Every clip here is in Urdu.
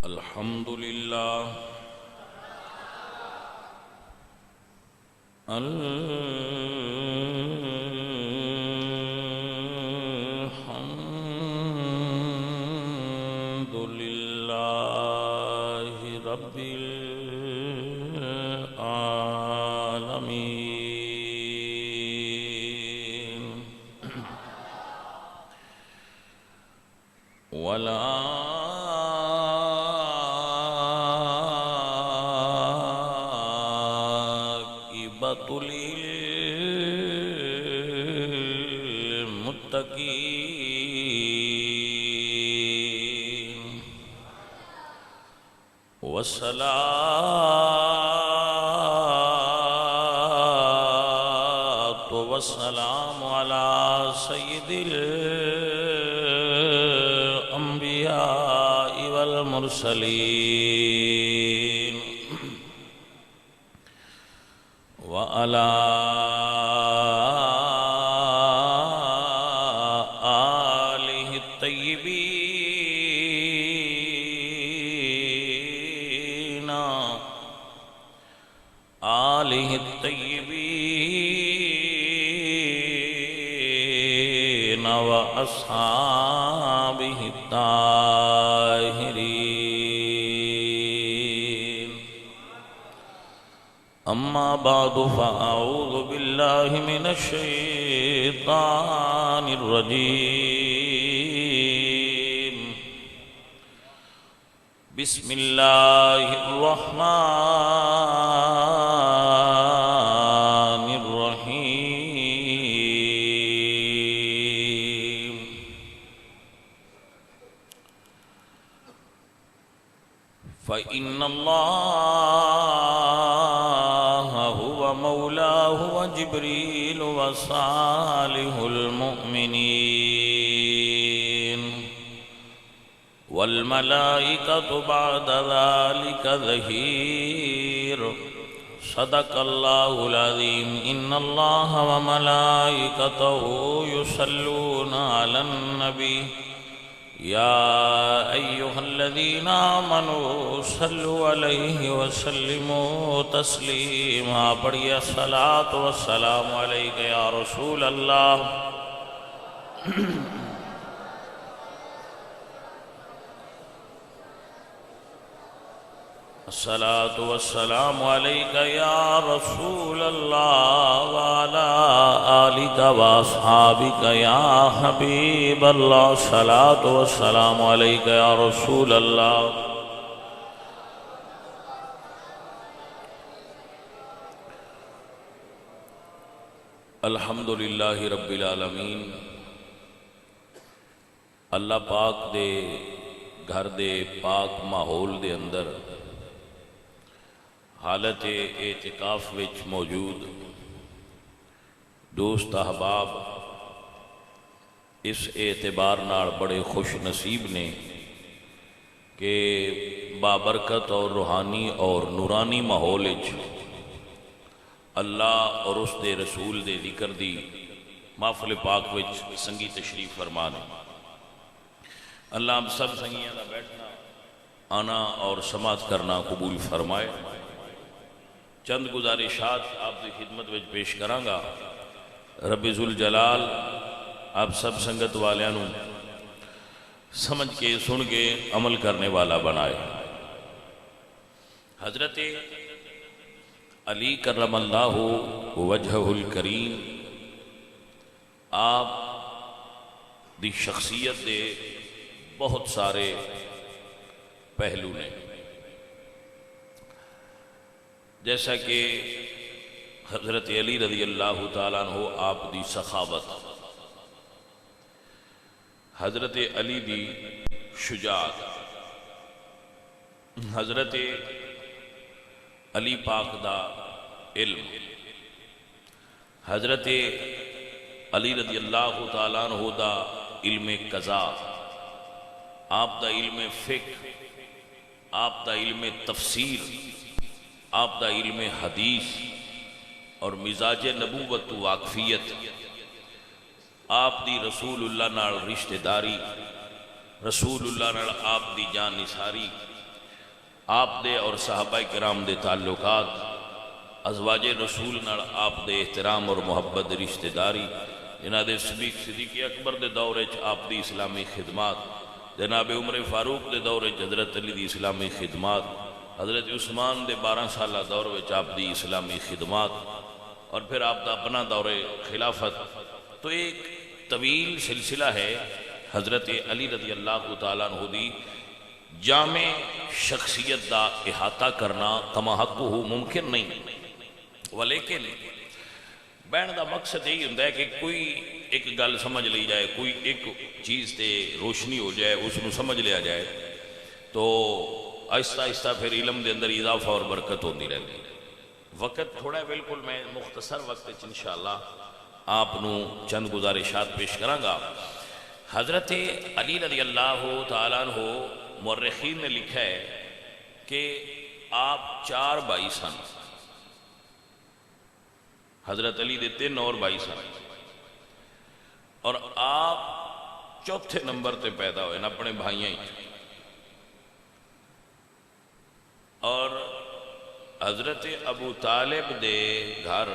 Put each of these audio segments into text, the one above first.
الحمد لله الحمد لله رب العالمين والعاقبة للمتقين والصلاة والسلام على سيد الأنبياء والمرسلين وعلى آله الطيبين وأصحابه الطاهرين أما بعد فأعوذ بالله من الشيطان الرجيم بسم الله الرحمن الرحيم فإن الله هو مولاه وجبريل وصالح المؤمنين والملائكة بعد ذلك ظهير صدق الله العظيم إن الله وملائكته يصلون على النبي يا أيها الذين آمنوا صلوا عليه وسلموا تسليما بڑی الصلاة والسلام عليك يا رسول الله الصلاة والسلام عليك يا رسول الله وعلى آلك وأصحابك يا حبيب الله الصلاة والسلام عليك يا رسول الله الحمد للہ رب العالمین اللہ پاک دے گھر دے پاک ماحول دے اندر حالت اعتکاف وچ موجود دوست احباب اس اعتبار نال بڑے خوش نصیب نے کہ بابرکت اور روحانی اور نورانی ماحول وچ اللہ اور اس دے رسول دے ذکر دی محفل پاک وچ سنگی تشریف فرمانے اللہ ہم سب سنگیاں دا بیٹھنا آنا اور سماعت کرنا قبول فرمائے چند گزارشات آپ کی خدمت میں پیش کراں گا رب ذوالجلال آپ سب سنگت والیاں سمجھ کے سن کے عمل کرنے والا بنائے حضرت علی کرم اللہ وجہہ الکریم آپ دی شخصیت دے بہت سارے پہلو نے جیسا کہ حضرت علی رضی اللہ تعالیٰ عنہ آپ دی سخاوت حضرت علی دی شجاعت حضرت علی پاک دا علم حضرت علی رضی اللہ تعالیٰ عنہ دا علم قضاء آپ دا علم فقہ آپ دا علم تفسیر آپ دا علم حدیث اور مزاج نبوت و واقفیت آپ دی رسول اللہ نال رشتہ داری رسول اللہ نال آپ دی جان نثاری آپ دے اور صحابہ کرام دے تعلقات، ازواج رسول نال آپ دے احترام اور محبت رشتہ داری، جناب صدیق اکبر دے دورے آپ دی اسلامی خدمات، جناب عمر فاروق دے دورے حضرت علی دی اسلامی خدمات، حضرت عثمان دے 12 سالہ دور وچ آپ دی اسلامی خدمات، اور پھر آپ دا اپنا دور خلافت. تو ایک طویل سلسلہ ہے حضرت علی رضی اللہ تعالیٰ عنہ دی جامع شخصیت دا احاطہ کرنا کما حق ہو ممکن نہیں. ولیکن بہن دا مقصد یہی ہوتا ہے کہ کوئی ایک گل سمجھ لی جائے، کوئی ایک چیز تے روشنی ہو جائے، اس کو سمجھ لیا جائے، تو آہستہ آہستہ پھر علم دے اندر اضافہ اور برکت ہوتی رہتی ہے. وقت تھوڑا ہے بالکل، میں مختصر وقت انشاءاللہ آپ نو چند گزارشات پیش کراں گا. حضرت علی رضی اللہ تعالیٰ عنہ مورخین نے لکھا ہے کہ آپ 4 بھائی سن. حضرت علی دے 3 اور بھائی سن، اور آپ چوتھے نمبر تے پیدا ہوئے نا اپنے بھائیاں ہی. اور حضرت ابو طالب دے گھر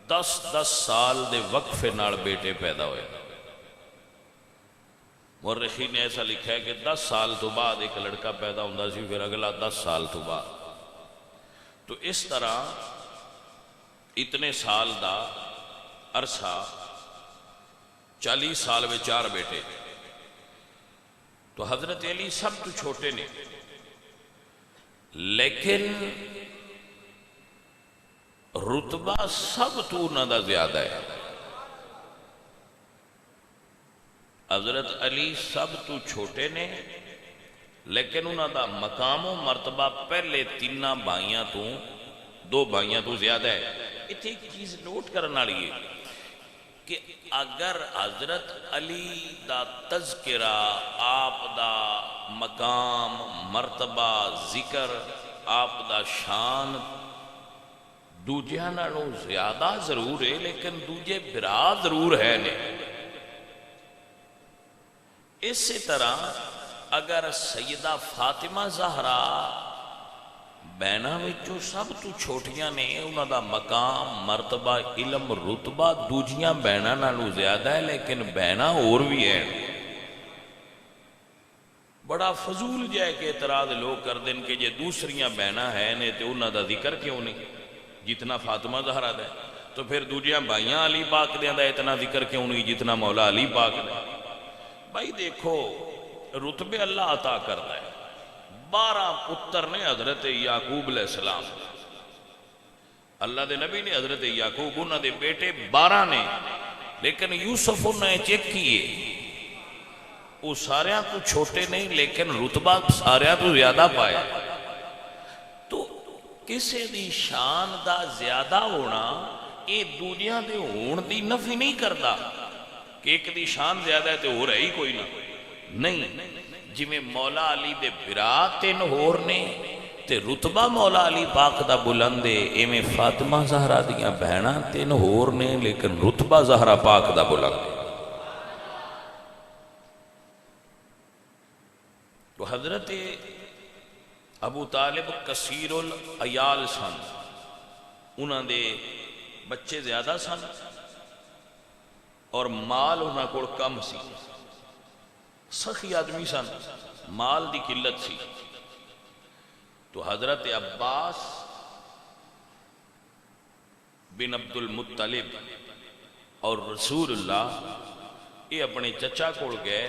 10 سال دے وقفے نال بیٹے پیدا ہوئے. مورخین نے ایسا لکھا ہے کہ 10 سال تو بعد ایک لڑکا پیدا ہوتا سی، پھر اگلا 10 سال تو بعد. تو اس طرح اتنے سال دا عرصہ، 40 سال میں 4 بیٹے. تو حضرت علی سب تو چھوٹے نے، لیکن رتبہ سب تو انہاں دا زیادہ ہے. حضرت علی سب تو چھوٹے نے، لیکن انہاں دا مقام و مرتبہ پہلے 3 بھائیاں تو 2 بھائیاں تو زیادہ ہے. اتنے ایک چیز نوٹ کرنا لیے کہ اگر حضرت علی دا تذکرہ، آپ دا مقام مرتبہ ذکر، آپ دا شان دوجیاں نالوں زیادہ ضرور ہے، لیکن دوجے برا ضرور ہے نہیں. اسی طرح اگر سیدہ فاطمہ زہرا بہناں وچوں سب تو چھوٹیاں نے، انہاں دا مقام مرتبہ علم رتبہ دوجیاں بہناں نالوں زیادہ ہے، لیکن بہناں اور بھی ہیں. بڑا فضول جائے کہ اعتراض لوگ کر دیں کہ یہ دوسریاں بہناں ہیں نے تو انہاں دا ذکر کیوں نہیں جتنا فاطمہ زہرا دا ہے؟ تو پھر دوجیاں بھائیاں علی پاک دیاں دا اتنا ذکر کیوں نہیں جتنا مولا علی پاک دا؟ بھائی دیکھو، رتبے اللہ عطا کرتا ہے. 12 پتر نے حضرت یعقوب علیہ السلام، اللہ دے نبی نے حضرت یعقوب، انہاں دے بیٹے 12 نے، لیکن یوسف انہیں چیک کیے، وہ ساریاں تو چھوٹے نہیں لیکن رتبہ ساریاں تو زیادہ پائے. تو کسی دی شان دا زیادہ ہونا یہ دوجیاں دے ہون دی نفی نہیں کرتا کہ ایک دی شان زیادہ ہے تو ہو رہی کوئی نہ نہیں. جی میں مولا علی دے برا 3 ہور نے تے رتبہ مولا علی پاک دا بلند ہے، ایویں فاطمہ زہرا دیاں بہناں 3 ہور نے لیکن رتبہ زہرا پاک دا بلند ہے. تو حضرت ابو طالب کثیر العیال سن، انہاں دے بچے زیادہ سن اور مال انہاں کو کم سی. سخی آدمی سن، مال دی قلت سی. تو حضرت عباس بن عبد المطلب اور رسول اللہ یہ اپنے چچا کول گئے.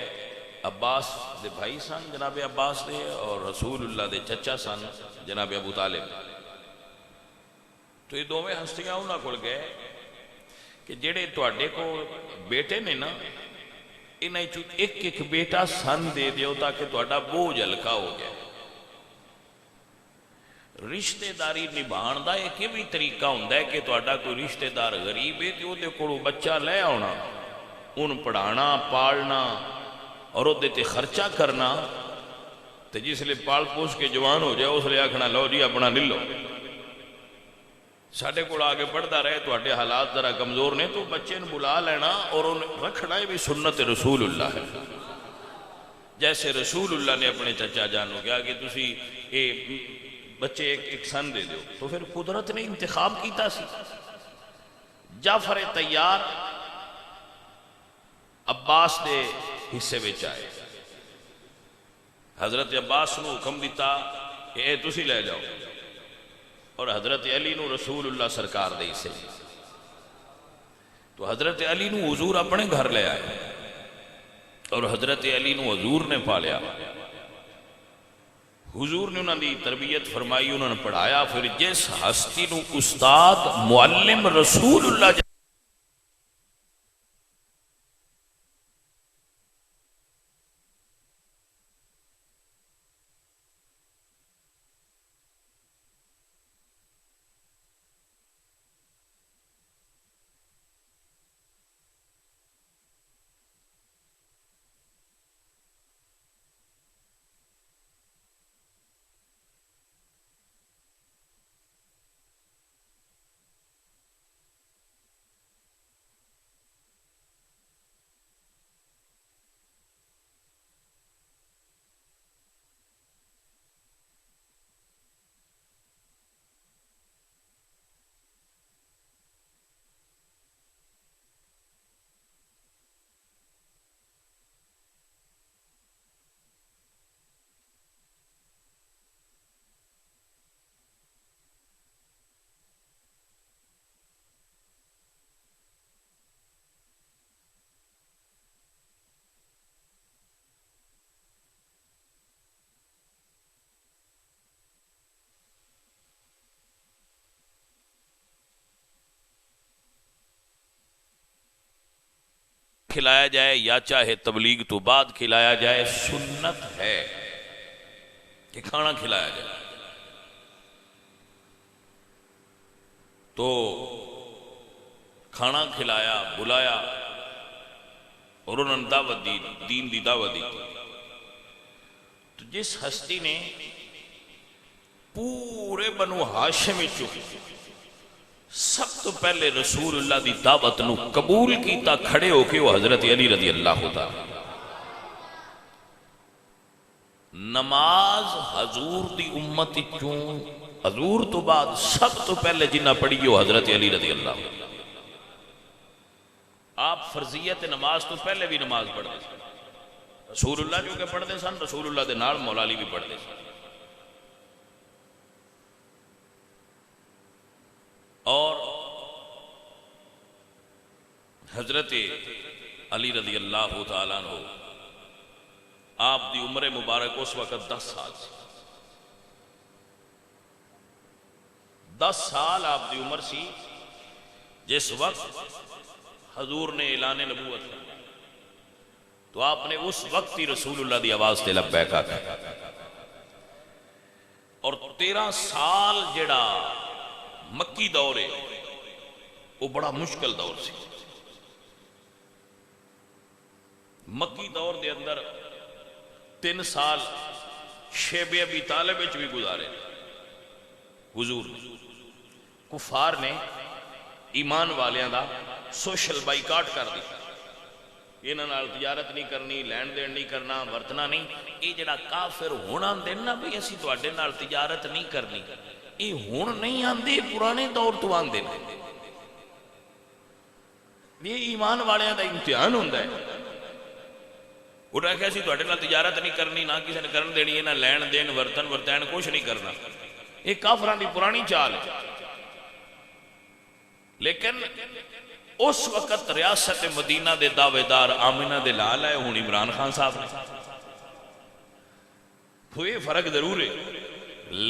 عباس دے بھائی سن جناب عباس دے، اور رسول اللہ دے چچا سن جناب ابو طالب. تو یہ دوویں ہستیاں انہاں کول گئے کہ جڑے تواڈے کو بیٹے نے نا، انہیں ایک ایک بیٹا سن دے دیو تاکہ تواڈا بوجھ ہلکا ہو جائے. رشتہ داری نبھان دا ایک بھی طریقہ ہوندا ہے کہ تواڈا کوئی رشتہ دار غریب ہے تے اودے کولوں بچہ لے آنا، ان پڑھانا پالنا اور اودے تے خرچہ کرنا، تے جس لئے پال پوس کے جوان ہو جائے اس لئے آکھنا لو جی اپنا لے لو. ساڑھے کو آگے پڑھتا رہے تو اٹھے حالات ذرا کمزور نے تو بچے نے بلا لینا اور رکھنا بھی سنت رسول اللہ ہے. جیسے رسول اللہ نے اپنے چچا جان کو کہا کہ تسی اے بچے ایک سن دے دو، تو پھر قدرت نے انتخاب کیتا سی۔ جعفر طیار عباس دے حصے وچ آئے، حضرت عباس نو حکم دیتا کہ اے تسی لے جاؤ، اور حضرت علی نو رسول اللہ سرکار دے حصے، تو حضرت علی نو حضور اپنے گھر لے آئے اور حضرت علی نو حضور نے پالیا، حضور نے انہوں نے تربیت فرمائی، انہوں نے پڑھایا۔ پھر جس ہستی نو استاد معلم رسول اللہ کھلایا جائے یا چاہے تبلیغ تو بعد کھلایا جائے، سنت ہے کہ کھانا کھلایا جائے۔ تو کھانا کھلایا، بلایا، اور انہوں نے دعوت دی، دین دی دعوت دی۔ تو جس ہستی نے پورے بنو ہاشم وچوں سب تو پہلے رسول اللہ دی دعوت نو قبول کیتا، کھڑے ہو کے وہ حضرت علی رضی اللہ تعالی۔ نماز حضور دی امت چوں حضور تو بعد سب تو پہلے جنہ پڑھی وہ حضرت علی رضی اللہ۔ آپ فرضیت نماز تو پہلے بھی نماز پڑھتے سن، رسول اللہ جو کہ پڑھتے سن، رسول اللہ دے نال مولا علی بھی پڑھتے سن، اور حضرت علی رضی اللہ تعالیٰ عنہ آپ دی عمر مبارک اس وقت 10 سال سی، 10 سال آپ دی عمر سی جس وقت حضور نے اعلان نبوت کیا، تو آپ نے اس وقت ہی رسول اللہ دی آواز تے لبیک آکھا، اور 13 سال جڑا مکی دور ہے وہ بڑا مشکل دور سی۔ مکی دور دے اندر 3 سال شیب ابی طالب وچ بھی گزارے، حضور نے کفار نے ایمان والیاں دا سوشل بائیکاٹ کر دی، انہاں نال تجارت نہیں کرنی، لین دین نہیں کرنا، ورتنا نہیں۔ یہ جڑا کافر ہونا دینا بھی اسی تواڈے نال تجارت نہیں کرنی، یہ ہون نہیں آندے، پرانے دور تو آندے۔ یہ ایمان والیاں دا امتحان ہوندا ہے۔ انہاں کہا سی تواڈے نال تجارت نہیں کرنی، نہ کسی نے کرن دینی ہے، نہ لین دین ورتن ورتین کچھ نہیں کرنا۔ یہ کافران دی پرانی چال ہے۔ لیکن اس وقت ریاست مدینہ دے دعوے دار آمنہ دے لال آئے ہون عمران خان صاحب نے، ہوئے فرق ضرور ہے،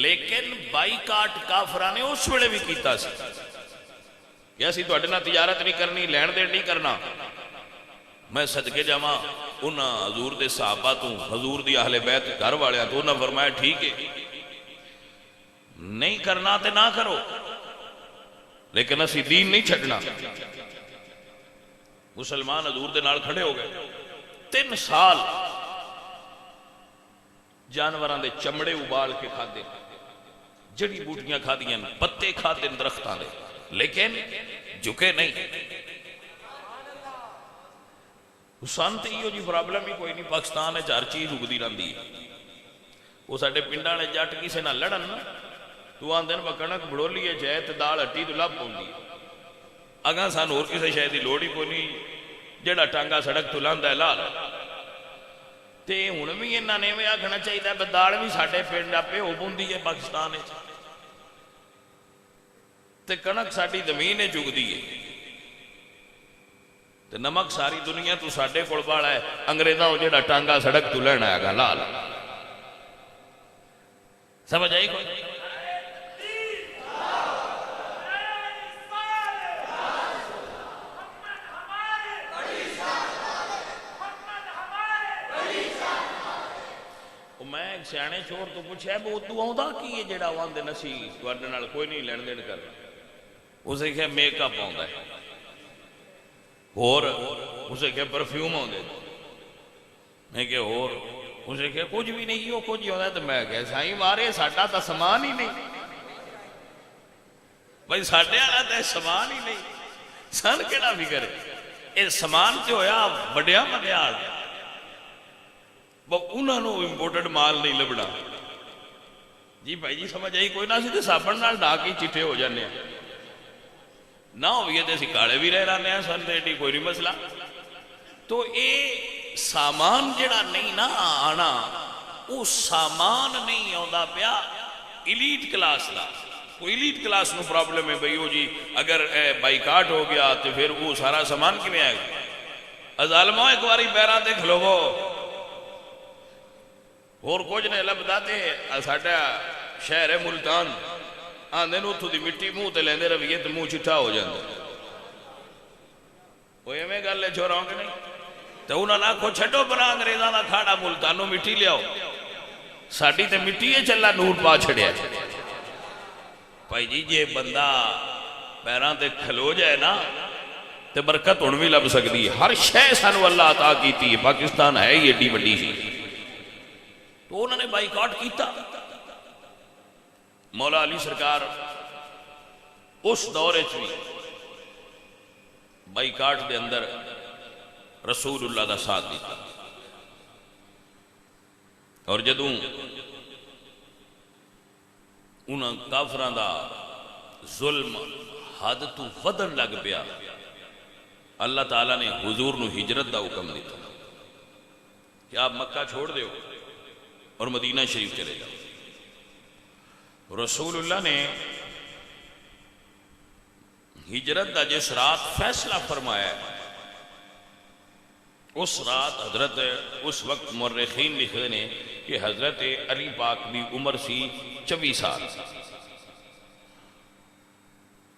لیکن بائیکاٹ کافران نے اس ویلے بھی کیتا سی کہ اسی تواڈے نال تجارت نہیں کرنی، لین دین نہیں کرنا۔ میں صدقے جاواں انہاں حضور دے صحابہ تو، حضور دی اہل بیت گھر والیاں تو، انہاں فرمایا ٹھیک ہے نہیں کرنا تے نہ کرو، لیکن اسی دین نہیں چھڑنا۔ مسلمان حضور دے نال کھڑے ہو گئے، 3 سال جانوراں دے چمڑے ابال کے کھادے، جڑی بوٹیاں کھادیاں، پتے کھادے درختاں دے، لیکن جھکے نہیں۔ سن تو یہ جی پرابلم ہی کوئی نہیں، پاکستان ہے ہر چیز اگتی رہتی ہے. وہ سارے پنڈا والے جٹ کسی نہ لڑن نا تو آدھے نا کنک بڑولی ہے جائے تو دال ہٹی تو لب پاؤں اگاں سان ہور کسی شاید کی لوڑ ہی کوئی نہیں، جہاں ٹانگا سڑک تو لاندہ ہے لا لو. تے ہن بھی انہاں نے آکھنا چاہیے بھی دال بھی ساڈے پنڈ پہ ہو پوندی ہے پاکستان وچ، تے کنک ساڈی زمین وچ اگدی ہے، تے نمک ساری دنیا تو ساڈے کول والا ہے، انگریزاں او جہاں ٹانگا سڑک تو لینا ہے گا لا لو. سمجھ آئی کوئی؟ میں ایک سیانے چھوڑ تو پوچھا ہے وہ تو آؤں کی ہے جڑا وہاں دے نسی توڑنے نال کوئی نہیں لین دین کر اسے کہا میک اپ آؤں ہے اور اسے کہا پرفیوم آؤں دے میں کہا اور اسے کہا کچھ بھی نہیں ہو کچھ ہی ہوتا ہے تو میں کہا سائیں مارے ساڑھا تا سامان ہی نہیں بھائی ساڑھے آنا تا سامان ہی نہیں سن کہنا فکر ہے یہ سامان تے ہویا بڑیا مدیال وہ انہوں نے امپورٹڈ مال نہیں لبنا. جی بھائی جی سمجھ آئی کوئی نہ سی سابن نال ڈھا کے چٹھے ہو جانے ہیں نہ ہوئیے تے اسی کالے بھی رہ رہے ہیں سن تے کوئی نہیں مسئلہ. تو اے سامان جڑا نہیں نہ آنا وہ سامان نہیں آندا پیا ایلیٹ کلاس دا. کوئی ایلیٹ کلاس نو پرابلم ہے بھئی ہو جی اگر بائیکاٹ ہو گیا تو پھر وہ سارا سامان کی میں آئے گا. ظالموں ایک باری پیران دے کھلوو اور کچھ نے لبداتے ساڑھا شہر ہے ملتان آندھے نو تو دی مٹی موں تے لیندے رویے تو موں چٹھا ہو جاندے وہ یہ میں گل لے چھو رہا ہوں کہ نہیں تو انہوں نے کو چھٹو بنا انگریزاں دا کھاڑا ملتانو مٹی لے آؤ ساڑھی تے مٹی ہے چلا نور پا چھڑیا بھائی جی یہ بندہ پیران تے کھلو جائے نا تے برکت ان بھی لب سکتی ہے. ہر شے سانو اللہ عطا کیتی ہے. پاکستان ہے یہ ڈی بڑی سی تو انہوں نے بائیکاٹ کیتا. مولا علی سرکار اس دورے چوئی بائیکاٹ دے اندر رسول اللہ دا ساتھ دیتا اور جدوں انہاں کافران دا ظلم حد تو ودن لگ پیا اللہ تعالیٰ نے حضور نو ہجرت دا حکم دیتا کہ آپ مکہ چھوڑ دیو اور مدینہ شریف چلے جاؤ. رسول اللہ نے ہجرت دا جس رات فیصلہ فرمایا اس رات حضرت اس وقت مورخین لکھتے ہیں کہ حضرت علی پاک بھی عمر سی 24 سال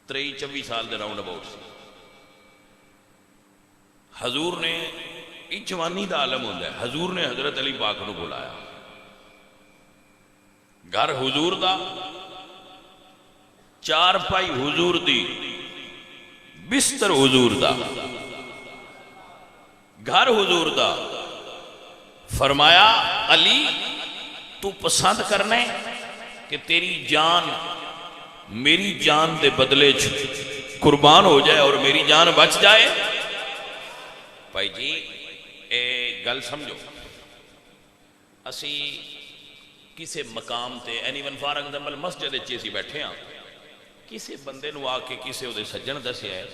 23-24 سال دے راؤنڈ اباؤٹ سی. حضور نے جوانی دا عالم ہوتا ہے. حضور نے حضرت علی پاک نو بلایا گھر حضور دا چار پائی حضور دی بستر حضور دا گھر حضور دا فرمایا علی تو پسند کرنے کہ تیری جان میری جان دے بدلے قربان ہو جائے اور میری جان بچ جائے. بھائی جی اے گل سمجھو اسی کسے مقام تے اینیون فار ایگزامپل مسجد چیسی بیٹھے ہیں کسے بندے نو آ کے کسے او دے سجن دسیا ہے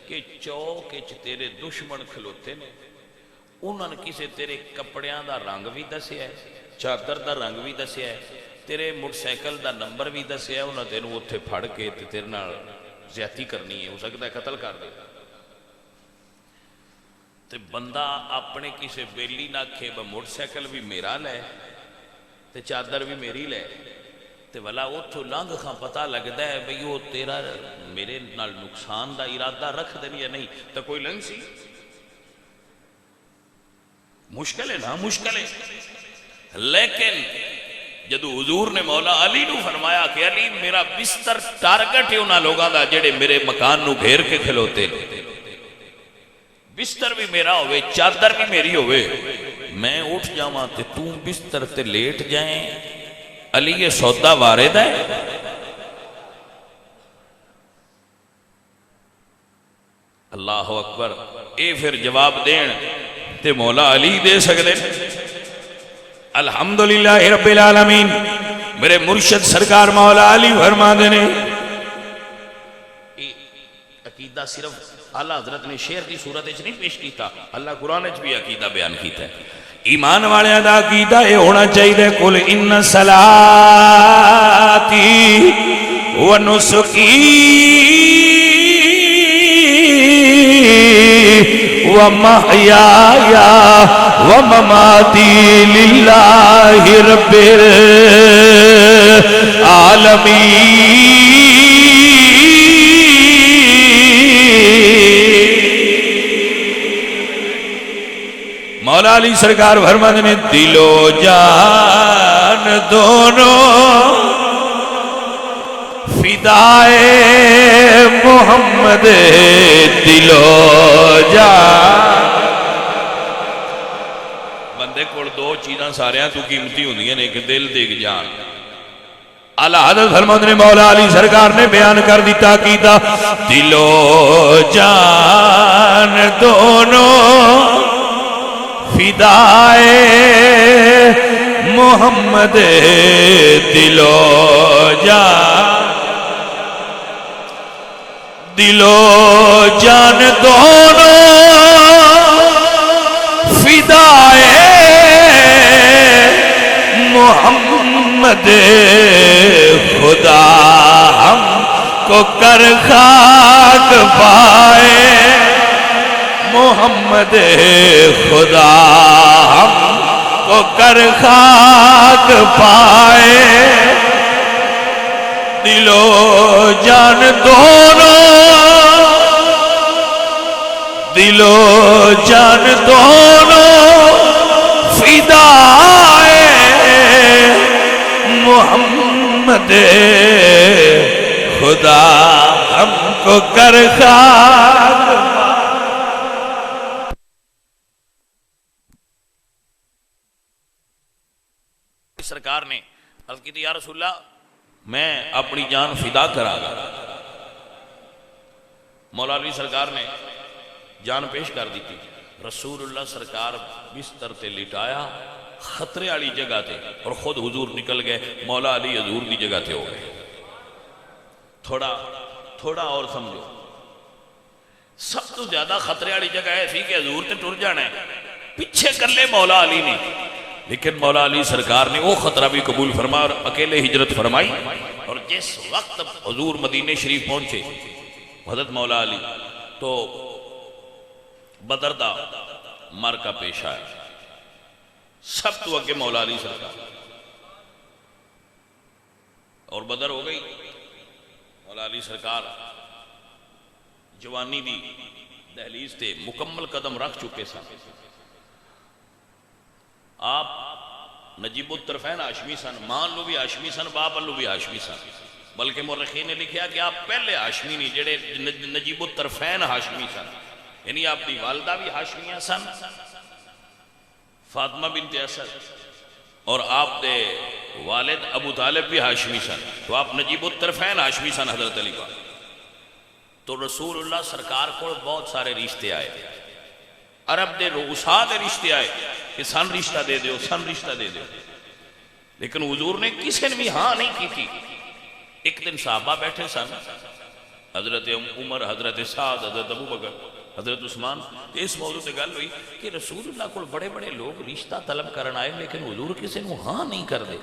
کہ چوک وچ تیرے دشمن کھلوتے نے انہوں نے کسے تیرے کپڑیاں دا رنگ بھی دسیا ہے چادر دا رنگ بھی دسیا ہے تیرے موٹر سائیکل دا نمبر بھی دسیا ہے انہوں نے تینوں اتھے پھڑ کے تیرے نال زیادتی کرنی ہے ہو سکتا ہے قتل کر دے تے بندہ اپنے کسے بیلی نہ کھے با موٹر سائیکل بھی میرا لے تے چادر بھی میری لے تے والا اتھو لانگ خاں پتہ لگتا ہے بھئی وہ تیرا میرے نال نقصان دا ارادہ رکھ دیں یا نہیں تو کوئی لنگ سی مشکل ہے نا مشکل ہے. لیکن جدو حضور نے مولا علی نو فرمایا کہ علی میرا بستر ٹارگٹ ہے انہاں لوگاں دا جڑے میرے مکان نو گھیر کے کھلوتے بستر بھی میرا ہوئے چادر بھی میری ہوئے میں اٹھ جاواں تے تو بستر تے لیٹ جائیں علی یہ سودا وارد ہے. اللہ اکبر. اے پھر جواب دین تے مولا علی دے سکتے الحمدللہ رب العالمین میرے مرشد سرکار مولا علی فرما دینے عقیدہ صرف اللہ حضرت نے شعر کی صورت نہیں پیش کیتا اللہ قرآن بھی عقیدہ بیان کیتا ہے ایمان والے دا عقیدہ یہ ہونا چاہیے قل ان صلاتی و نسکی و محیایا و مماتی للہ رب العالمین مولا علی سرکار فرماتے ہیں دل و جان دونوں فدائے محمد دل و جان بندے کو دو چیزاں سارے تو قیمتی ہوندی ہیں ایک دل ایک جان اعلیٰ حضرت فرماتے ہیں مولا علی سرکار نے بیان کر دیتا کیتا دل و جان دونوں فدائے محمد دل و جان دونوں فدائے محمد خدا ہم کو کر خاک پائے محمد خدا ہم کو کر خاک پائے دل و جان دونوں دل و جان دونوں فدائے محمد خدا ہم کو کر خاک سرکار نے عرض کی تھی یا رسول اللہ میں اپنی جان فدا کرا گا مولا علی سرکار نے جان پیش کر دی تھی رسول اللہ سرکار بستر تے لٹایا خطرے والی جگہ تے اور خود حضور نکل گئے مولا علی حضور دی جگہ تے ہو گئے تھوڑا اور سمجھو سب تو زیادہ خطرے والی جگہ ہے کہ حضور تے ٹر جانا ہے پیچھے کر لے مولا علی نے لیکن مولا علی سرکار نے وہ خطرہ بھی قبول فرما اور اکیلے ہجرت فرمائی اور جس وقت حضور مدینہ شریف پہنچے حضرت مولا علی تو بدر دا مارکا پیش آیا سب تو اگے مولا علی سرکار اور بدر ہو گئی مولا علی سرکار جوانی دی دہلیز تے مکمل قدم رکھ چکے سن آپ نجیب الطرفین ہاشمی سن ماں لو بھی ہاشمی سن باپ لو بھی ہاشمی سن بلکہ مورخین نے لکھیا کہ آپ پہلے ہاشمی نہیں جڑے نجیب الطرفین ہاشمی سن یعنی آپ دی والدہ بھی ہاشمیہ سن فاطمہ بنت اسد اور آپ دے والد ابو طالب بھی ہاشمی سن تو آپ نجیب الطرفین ہاشمی سن حضرت علی پاک تو رسول اللہ سرکار کو بہت سارے رشتے آئے عرب دے رؤساء دے رشتے آئے کہ سن رشتہ دے دیو سن رشتہ دے دیو لیکن حضور نے کسی نے بھی ہاں نہیں کی تھی ایک دن صحابہ بیٹھے سن حضرت عمر حضرت سعد حضرت ابو بکر حضرت عثمان اس موضوع سے گل ہوئی کہ رسول اللہ کو بڑے بڑے لوگ رشتہ طلب کرنا آئے لیکن حضور کسی نے ہاں نہیں کر دے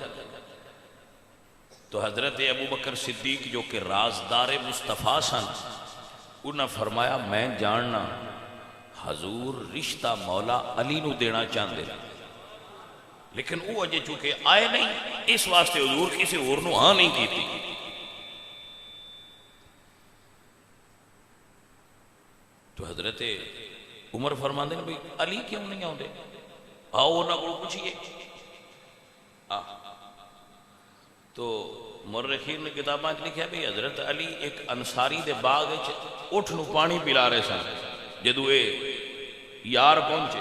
تو حضرت ابو بکر صدیق جو کہ رازدار مصطفیٰ سن انہوں نے فرمایا میں جاننا حضور رشتہ مولا علی نو دینا چاہتے لیکن وہ اجے چونکہ آئے نہیں اس واسطے حضور کسی اور نو ہاں نہیں کی تھی تو حضرت عمر فرماندے ہیں بھئی علی کیوں نہیں آؤں آؤ نہ کو پوچھئے تو مورخین نے کتاباں لکھا بھی حضرت علی ایک انصاری دے باغ اٹھ نو پانی پلا رہے سن جدو اے یار پہنچے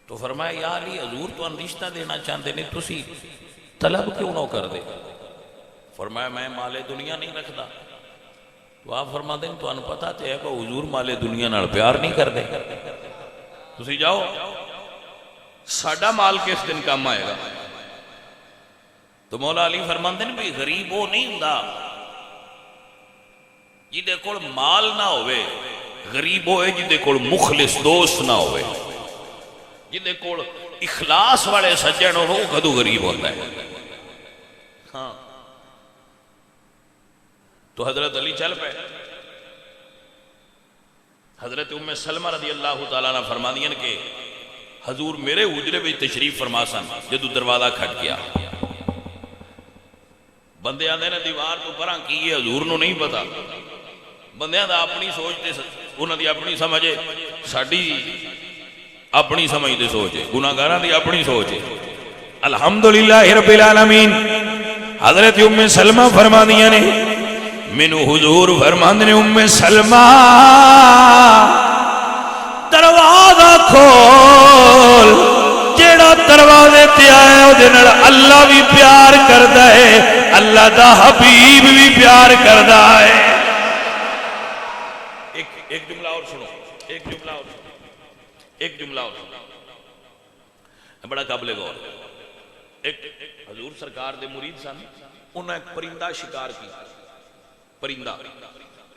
تو فرمایا یا علی حضور تو رشتہ دینا چاہتے نہیں تسی طلب کیوں نہ کر دے فرمایا میں مال دنیا نہیں رکھتا تو تو آپ فرماتے ہیں تو ان پتہ تے ہے کہ حضور مالے دنیا نال پیار نہیں کردے، تسی جاؤ ساڈا مال کس دن کام آئے گا؟ تو مولا علی فرماتے ہیں بھی غریب وہ نہیں ہوندا جدے کول مال نہ ہوئے، غریب ہوئے جدے کول مخلص دوست نہ ہوئے، جدے کول اخلاص والے سجن ہو وہ کدو غریب ہوتا ہے۔ ہاں تو حضرت علی چل پے، حضرت ام سلمہ رضی اللہ تعالیٰ عنہ فرما دیا کہ حضور میرے حجرے میں تشریف فرما سن، جدو دروازہ کھٹ گیا بندے آدھے نے دیوار تو پرا کی ہے، حضور نو نہیں پتا، بندے دا اپنی سوچتے انہوں دی اپنی سمجھے، ساڑی اپنی سمجھتے سوچے، گناہگاراں دی اپنی سوچے۔ الحمدللہ رب العالمین۔ حضرت ام سلمہ فرما دیا نے مینو حضور فرماندے نے ام سلمہ دروازہ کھول، جیڑا دروازے تے آیا او دے نال اللہ بھی پیار کردا ہے، اللہ دا حبیب بھی پیار کردا ہے۔ ایک جملہ اور سنو، ایک جملہ اور سنو، ایک جملہ اور سنو، بڑا قابل غور۔ ایک حضور سرکار دے مرید سن، انہاں ایک پرندہ شکار کی، پرندہ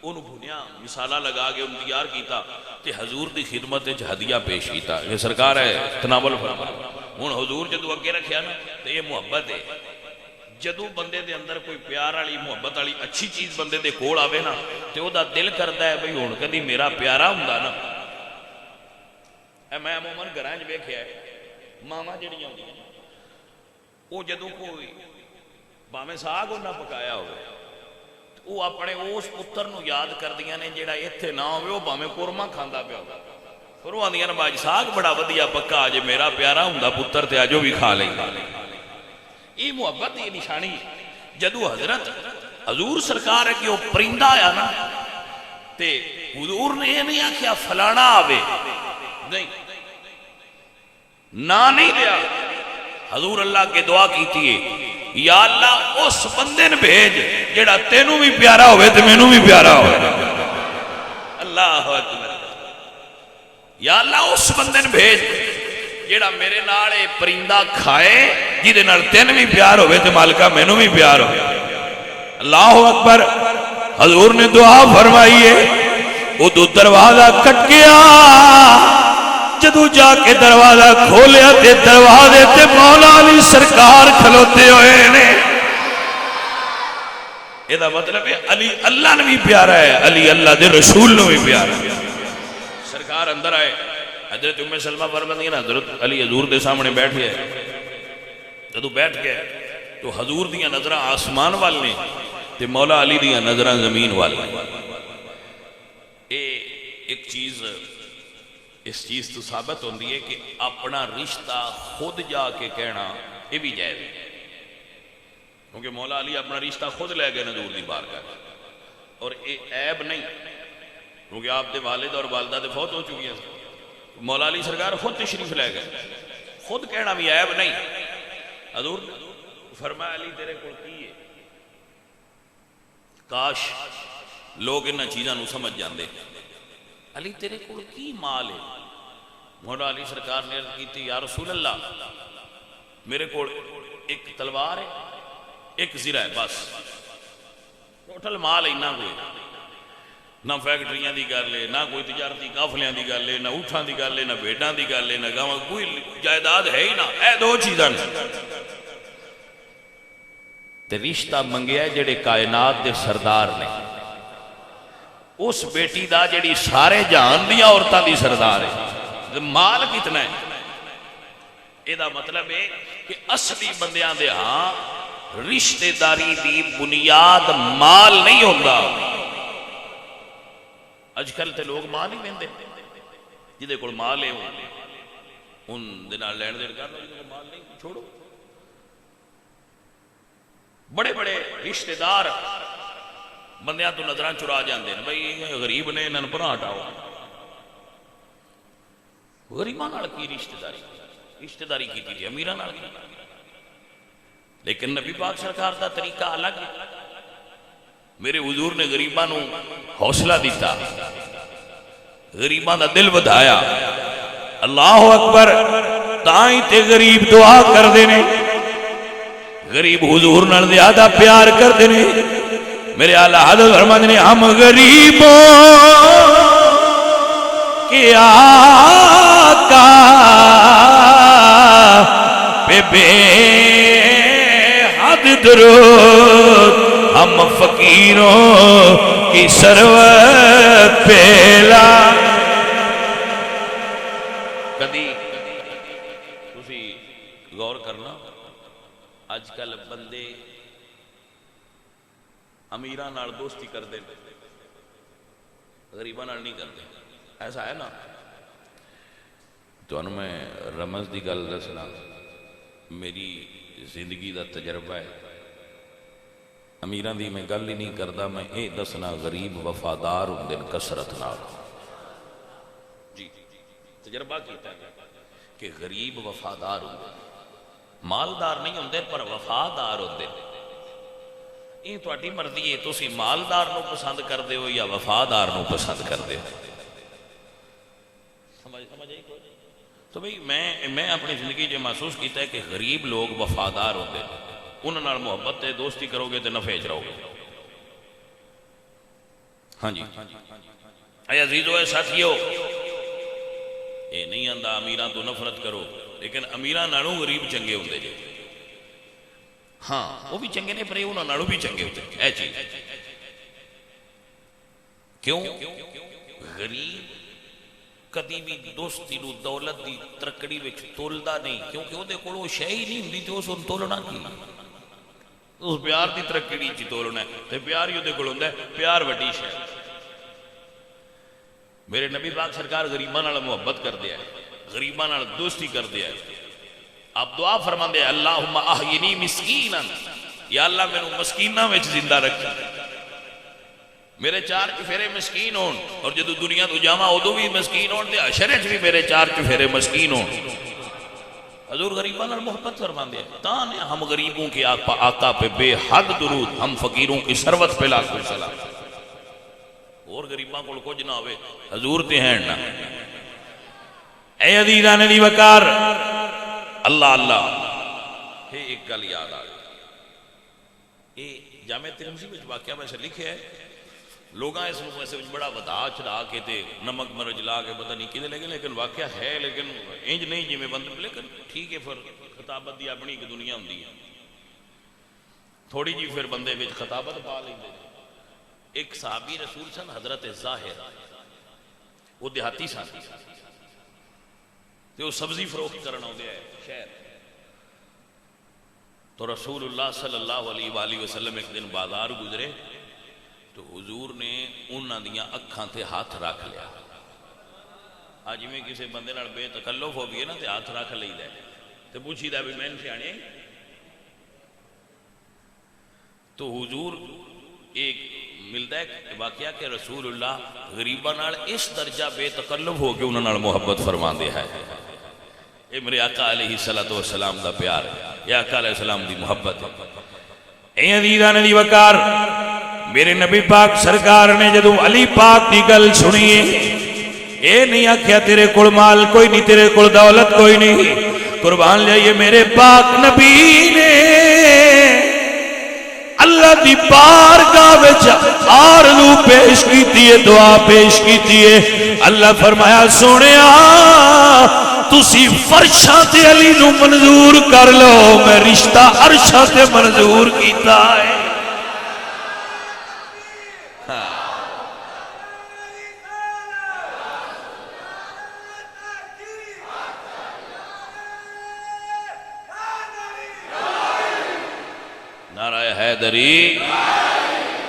انہوں بھونیا مثالہ لگا کے ان تیار کیتا کہ حضور دی خدمت ہدیہ پیش کیتا، یہ سرکار ہے تناول فرما۔ ہن حضور جدو اگے رکھیا نا تو یہ محبت ہے، جدو بندے دے اندر کوئی پیار والی محبت والی اچھی چیز بندے دے کول آوے نا تے او دا دل کردا ہے بھئی ہن کدی میرا پیارا ہوندا نا۔ اے میں عموماً گھراں وچ ویکھیا ہے ماواں جڑیاں ہوندیاں او جدو کوئی باویں ساگ انہاں پکایا ہوئے وہ اپنے اس پتر نو یاد کر دیا نے جیڑا ایتھے نہ ہوئے وہ باویں قورمہ کھاندا پیا ہوگا، پھر وہ آندیاں نے باج ساگ بڑا ودیا پکا اج میرا پیارا ہوندا پتر تے اجو بھی کھا لیندا۔ یہ محبت یہ نشانی۔ جدو حضرت حضور سرکار ہے کہ وہ پرندہ آیا نا تے حضور نے یہ نہیں آکھیا فلانا آوے، نہیں نہ نہیں دیا، حضور اللہ کے دعا کیتی ہے یا اللہ اس بندے نے بھیج جیڑا تینوں بھی پیارا ہوئے تے مینوں بھی پیارا ہوئے۔ اللہ اکبر۔ یا اللہ اس بندے نے بھیج جیڑا میرے نال پرندہ کھائے جیدے نال تین بھی پیار ہوئے تے مالکہ مینوں بھی پیار ہوئے۔ اللہ اکبر۔ حضور نے دعا فرمائیے، وہ دو دروازہ کٹ گیا، جدو جا کے دروازہ کھولیا تے دروازے تے مولا علی سرکار کھلوتے ہوئے نے۔ یہ دا مطلب ہے علی اللہ نے بھی پیارا ہے، علی اللہ دے رسول نے بھی پیارا ہے۔ سرکار اندر آئے، حضرت ام سلمہ فرماتی ہیں نا حضرت علی حضور دے سامنے بیٹھ گئے، جدو بیٹھ گئے تو حضور دیاں نظریں آسمان وال نے تے مولا علی دیاں نظریں زمین وال نے۔ ایک چیز اس چیز تو ثابت ہوندی ہے کہ اپنا رشتہ خود جا کے کہنا یہ بھی جائز ہے، کیونکہ مولا علی اپنا رشتہ خود لے گئے حضور دی بارگاہ، اور یہ عیب نہیں، کیونکہ آپ دے والد اور والدہ دے فوت ہو چکی ہیں، مولا علی سرکار خود تشریف لے گئے، خود کہنا بھی عیب نہیں۔ حضور فرمایا علی تیرے کول کی ہے؟ کاش لوگ انہاں چیزاں نو سمجھ جاندے، علی تیرے کول کی مال ہے؟ مولا علی سرکار نے عرض کی تھی یا رسول اللہ میرے کول ایک تلوار ہے، ایک زرہ ہے، بس ٹوٹل مال ہے نہ کوئی، نہ فیکٹریاں دی گل ہے، نہ کوئی تجارتی قافلیاں دی گل ہے، نہ اونٹاں دی گل ہے، نہ بھیڈاں دی گل ہے، نہ گاواں، کوئی جائیداد ہے ہی نہ، اے دو چیزاں تے رشتہ منگیا جڑے کائنات دے سردار نے، اس بیٹی دا جڑی سارے جہان دیا عورتاں دی سردار ہے، مال کتنا ہے؟ یہ دا مطلب ہے کہ اصلی بندیاں دے ہاں رشتہ داری دی بنیاد مال نہیں ہوتا۔ اج کل تے لوگ مال ہی لیندے، جدے کول مال ہے ان دے نال لین دین کر لو، جدے کول مال نہیں چھوڑو۔ بڑے بڑے رشتہ دار بندیاں تو نظراں چرا جاندے نے، بھئی غریب نے انہاں نوں پرا ہٹاؤ۔ غریباں نال کی رشتہ داری کیتی تھی امیراں نال کی، لیکن نبی پاک سرکار دا طریقہ الگ ہے۔ میرے حضور نے غریباں نو حوصلہ دیتا، غریباں دا دل ودھایا۔ اللہ اکبر، تائیں تے غریب دعا کر دینے، غریب حضور نال زیادہ پیار کر دینے۔ میرے اعلیٰ حضرت فرماتے ہیں ہم غریبوں کے آقا پہ بے حد درود، ہم فقیروں کی سروت پہ لا۔ کدی تسی غور کرنا، آج کل بندے امیراں نال دوستی کر دے، غریباں نال نہیں کرتے، ایسا ہے نا؟ تو انہوں میں رمض دی گل دسنا، میری زندگی دا تجربہ ہے، امیراں دی میں گل ہی نہیں کردا، میں اے دسنا غریب وفادار ہوندے کثرت نال۔ جی تجربہ کیتا ہے کہ غریب وفادار ہوندے، مالدار نہیں ہوندے پر وفادار ہوندے۔ یہ تہاڈی مرضی ہے، تسی مالدار نو پسند کردے ہو یا وفادار نو پسند کردے ہو۔ سمجھ آئی کوئی؟ تو بھئی میں اپنی زندگی جو محسوس کیتا ہے کہ غریب لوگ وفادار ہوندے، انہاں نال محبت تے دوستی کرو گے تے نفع وچ رہو گے۔ ہاں جی اے عزیزو، اے ساتھیو، اے نہیں آندا امیراں تو نفرت کرو، لیکن امیراں نالوں غریب چنگے ہوندے جے۔ ہاں وہ بھی چنگے نے، پر انہاں نالوں بھی چنگے ہوندے، اے چیز کیوں؟ غریب کدی بھی دوستی نو دولت دی ترکڑی وچ تولدا نہیں، کیونکہ وہ دے کول وہ شے ہی نہیں ہوندی تے اس نوں تولنا کی؟ اس پیار دی ترکڑی چ تولنا ہے، تے پیار ہی دے کول ہوندا ہے، پیار وڈی شے۔ میرے نبی پاک سرکار غریباں نال محبت کردے ہیں، غریباں نال دوستی کردے ہیں۔ آپ دعا فرماندے ہیں اللہم احینی مسکینا، یا اللہ میں نوں مسکیناں وچ زندہ رکھ، میرے چار چفیرے مسکین ہون، اور جدو دنیا تو جاواں ادو بھی مسکین ہون، تے حشر وچ بھی میرے چار چفیرے مسکین ہون۔ حضور غریباں نال محبت فرماندے ہیں، تاں نے ہم غریبوں کے آقا پہ بے حد درود، ہم فقیروں کی سروت پہ لاکھوں سلام۔ اور غریباں کول کچھ نہ ہوئے، حضور تے ہیں نا۔ اے عزیزان دی وقار، اللہ اللہ، یہ ایک گل یاد آ گئی، یہ جامع ترمذی وچ واقعہ ویسے لکھے ہے، لوگاں اس میں ویسے بڑا ودا چڑھا کے تے نمک مرچ لا کے پتہ نہیں کدے لگے، لیکن واقعہ ہے، لیکن انج نہیں جی میں بند، لیکن ٹھیک ہے، پھر خطابت دی اپنی ایک دنیا ہوندی ہے، تھوڑی جی پھر بندے وچ خطابت پا لیندے۔ ایک صحابی رسول سن حضرت ظاہر، وہ دیہاتی سن تے وہ سبزی فروخت کرنا ہوندے ہے شہر، تو رسول اللہ صلی اللہ علیہ وآلہ وسلم ایک دن بازار گزرے تو حضور نے انہاں دیاں اکھاں تے ہاتھ رکھ لیا۔ آج میں کسی بندے نال بے تکلف ہو گئی نا تے ہاتھ رکھ لئی دے تے پوچھی دا بھی میں سیانے، تو حضور ایک ملتا ہے واقعہ کہ رسول اللہ غریباں نال اس درجہ بے تکلف ہو کے انہاں نال محبت فرما دے ہے۔ اے میرے آقا علیہ السلام دا پیار ہے، یا آقا علیہ السلام دی محبت ہے۔ اے عزیزان دی وقار، میرے نبی پاک سرکار نے جدو علی پاک دی گل سنی، اے نہیں آکھیا تیرے کول مال کوئی نہیں، تیرے کول دولت کوئی نہیں، قربان جائیے میرے پاک نبی نے اللہ دی بارگاہ وچ آرزو پیش کیتی ہے، دعا پیش کیتی ہے۔ اللہ فرمایا سونیا تسی فرشاں تے علی نو منظور کر لو، میں رشتہ عرشاں تے منظور کیتا ہے۔ نعرہ حیدری۔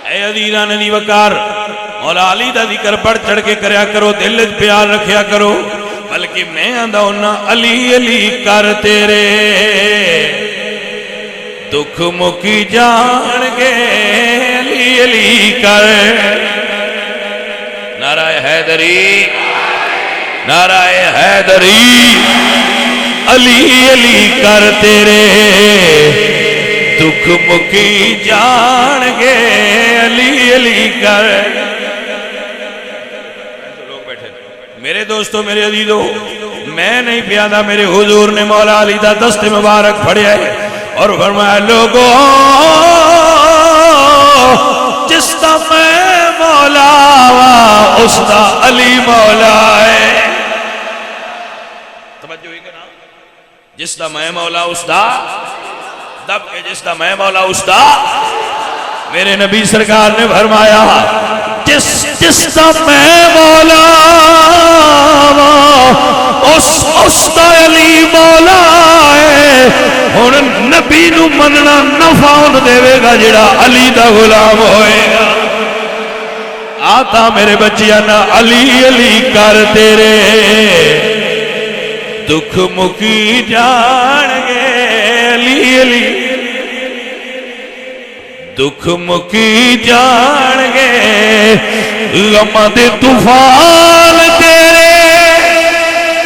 اے عزیزان دی وقار، مولا علی دا ذکر بڑھ چڑھ کے کریا کرو، دل وچ پیار رکھیا کرو، بلکہ میں آندا ہونا علی علی کر تیرے دکھ مکی جان گے، علی علی کر۔ نعرہ حیدری، نعرہ حیدری، علی علی کر تیرے دکھ دکھ مکی جان گے علی علی کر. لوگ بیٹھے میرے دوستو میرے عزیزو، میں نہیں پیادا، میرے حضور نے مولا علی دا دست مبارک پھڑیا ہے اور فرمایا لوگو جس دا میں مولا وا اس دا علی مولا ہے. توجہ ہوئی کہ نا؟ جس دا میں مولا اس دا دب کے جس دا میں مولا اس دا. میرے نبی سرکار نے فرمایا جس دا میں مولا اس دا علی مولا ہے. ہن نبی نو مننا نفع دے گا جڑا علی دا غلام ہوئے گا. آتا میرے بچیاں نا علی علی کر تیرے دکھ مکی جان گے علی علی دکھ مکی جان گے. غماں دے طوفان تیرے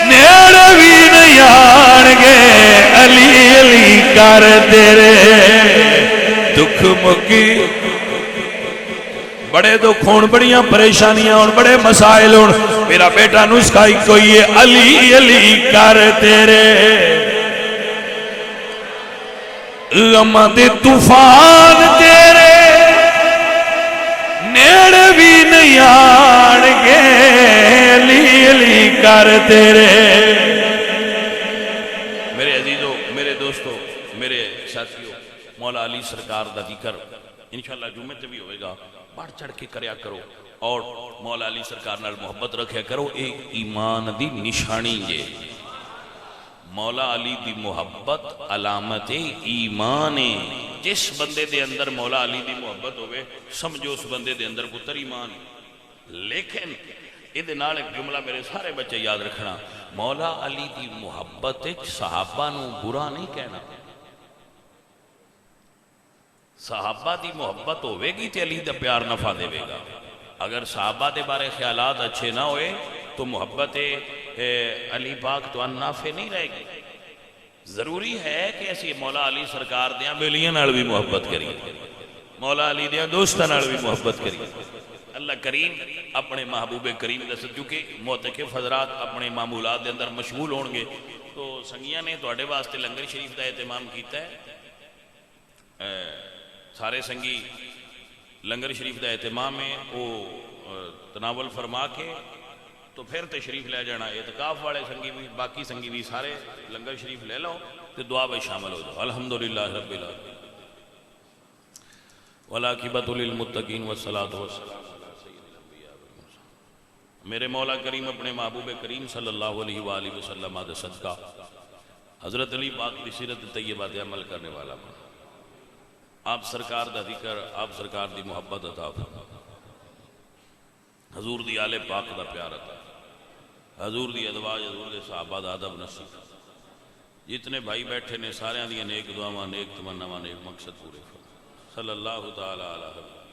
نیڑ بھی نہیں آن گے علی علی کر تیرے دکھ مکی. بڑے دکھ ہون، بڑیاں پریشانیاں ہون، بڑے مسائل ہون، میرا بیٹا نسخہ ہی کوئی ہے علی علی کر تیرے غماں دے طوفان تیرے نیڑ بھی نہیں آن گے علی علی کر تیرے. میرے عزیزو، میرے دوستو، میرے ساتھیو، مولا علی سرکار دا ذکر انشاءاللہ جمعے تے بھی ہوئے گا. بڑھ چڑھ کے کریا کرو اور مولا علی سرکار نال محبت رکھیا کرو. ایک ایمان دی نشانی جے. مولا علی دی محبت علامت ایمان ہے. جس بندے دے اندر مولا علی دی محبت ہوئے سمجھو اس بندے دے اندر پتر ایمان. لیکن یہ نال ایک جملہ میرے سارے بچے یاد رکھنا، مولا علی دی محبت صحابہ نو برا نہیں کہنا. صحابہ دی محبت ہوئے گی تے علی دا پیار نفع دے گا. اگر صحابہ دے بارے خیالات اچھے نہ ہوئے تو محبت علی پاک تو نافع نہیں رہے گی. ضروری ہے کہ ایسی مولا علی سرکار دیاں بیلیاں نال بھی محبت کریے، مولا علی دیاں دوستاں نال بھی محبت کریے. اللہ کریم اپنے محبوب کریم دے صدقے، کیونکہ معتکف حضرات اپنے معمولات دے اندر مشغول ہون گے تو سنگیاں نے تواڈے واسطے لنگر شریف دا اہتمام کیتا ہے. سارے سنگی لنگر شریف دا اہتمام ہے وہ تناول فرما کے تو پھر تشریف لے جانا. اعتکاف والے سنگی بھی، باقی سنگی بھی سارے لنگر شریف لے لو تو دعا میں شامل ہو جاؤ. الحمدللہ رب العالمین والعاقبۃ للمتقین والصلاۃ والسلام علی سید الانبیاء والمرسلین. میرے مولا کریم اپنے محبوب کریم صلی اللہ علیہ وآلہ وسلم دے صدقہ حضرت علی پاک کی سیرت طیبہ دے عمل کرنے والا بنا. آپ سرکار دا ذکر، آپ سرکار دی محبت عطا فرما، حضور دی آل پاک دا پیار عطا، حضور دی ادواج، حضور دے صحابہ دا ادب نصیب. جتنے بھائی بیٹھے نے سارے دیاں نیک دعاواں، نیک تمناواں، نیک مقصد پورے فرما. صلی اللہ تعالی علیہ وسلم.